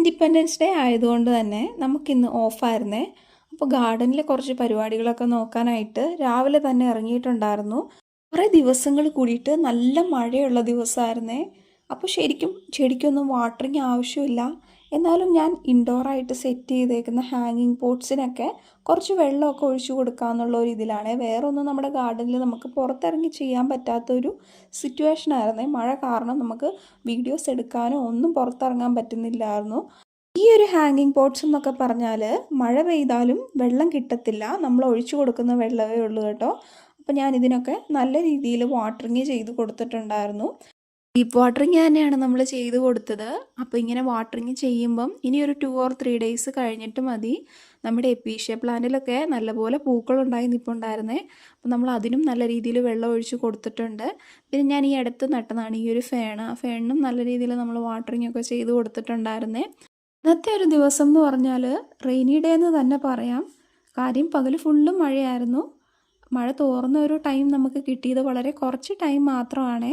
Independence day ആയതുകൊണ്ട് തന്നെ നമുക്കിന്ന് ഓഫായിരുന്നേ. അപ്പോൾ ഗാർഡനിൽ കുറച്ച് പരിപാടികളൊക്കെ നോക്കാനായിട്ട് രാവിലെ തന്നെ ഇറങ്ങിയിട്ടുണ്ടായിരുന്നു. കുറേ ദിവസങ്ങൾ കൂടിയിട്ട് നല്ല മഴയുള്ള ദിവസമായിരുന്നേ. അപ്പോൾ ശരിക്കും ചെടിക്കൊന്നും വാട്ടറിങ് ആവശ്യമില്ല. എന്നാലും ഞാൻ ഇൻഡോറായിട്ട് സെറ്റ് ചെയ്തേക്കുന്ന ഹാങ്ങിങ് പോട്ട്സിനൊക്കെ കുറച്ച് വെള്ളമൊക്കെ ഒഴിച്ചു കൊടുക്കാമെന്നുള്ള ഒരു ഇതിലാണ്. വേറെ ഒന്നും നമ്മുടെ ഗാർഡനിൽ നമുക്ക് പുറത്തിറങ്ങി ചെയ്യാൻ പറ്റാത്തൊരു സിറ്റുവേഷൻ ആയിരുന്നേ. മഴ കാരണം നമുക്ക് വീഡിയോസ് എടുക്കാനോ ഒന്നും പുറത്തിറങ്ങാൻ പറ്റുന്നില്ലായിരുന്നു. ഈ ഒരു ഹാങ്ങിങ് പോട്ട്സ് എന്നൊക്കെ പറഞ്ഞാൽ മഴ പെയ്താലും വെള്ളം കിട്ടത്തില്ല, നമ്മൾ ഒഴിച്ചു കൊടുക്കുന്ന വെള്ളമേ ഉള്ളൂ കേട്ടോ. അപ്പോൾ ഞാൻ ഇതിനൊക്കെ നല്ല രീതിയിൽ വാട്ടറിങ് ചെയ്ത് കൊടുത്തിട്ടുണ്ടായിരുന്നു. ഡീപ്പ് വാട്ടറിങ് തന്നെയാണ് നമ്മൾ ചെയ്ത് കൊടുത്തത്. അപ്പോൾ ഇങ്ങനെ വാട്ടറിങ് ചെയ്യുമ്പം ഇനി ഒരു 2 or 3 ഡേയ്സ് കഴിഞ്ഞിട്ട് മതി. നമ്മുടെ എപ്പീഷ്യ പ്ലാന്റിലൊക്കെ നല്ലപോലെ പൂക്കളുണ്ടായി നിൽപ്പുണ്ടായിരുന്നേ. അപ്പോൾ നമ്മൾ അതിനും നല്ല രീതിയിൽ വെള്ളം ഒഴിച്ച് കൊടുത്തിട്ടുണ്ട്. പിന്നെ ഞാൻ ഈ അടുത്ത് നട്ടതാണ് ഈ ഒരു ഫേണിനും നല്ല രീതിയിൽ നമ്മൾ വാട്ടറിങ് ഒക്കെ ചെയ്ത് കൊടുത്തിട്ടുണ്ടായിരുന്നേ. ഇന്നത്തെ ഒരു ദിവസം എന്ന് പറഞ്ഞാൽ റെയിനി ഡേ എന്ന് തന്നെ പറയാം. കാര്യം പകൽ ഫുള്ളും മഴയായിരുന്നു. മഴ തോർന്ന ഒരു ടൈം നമുക്ക് കിട്ടിയത് വളരെ കുറച്ച് ടൈം മാത്രമാണ്.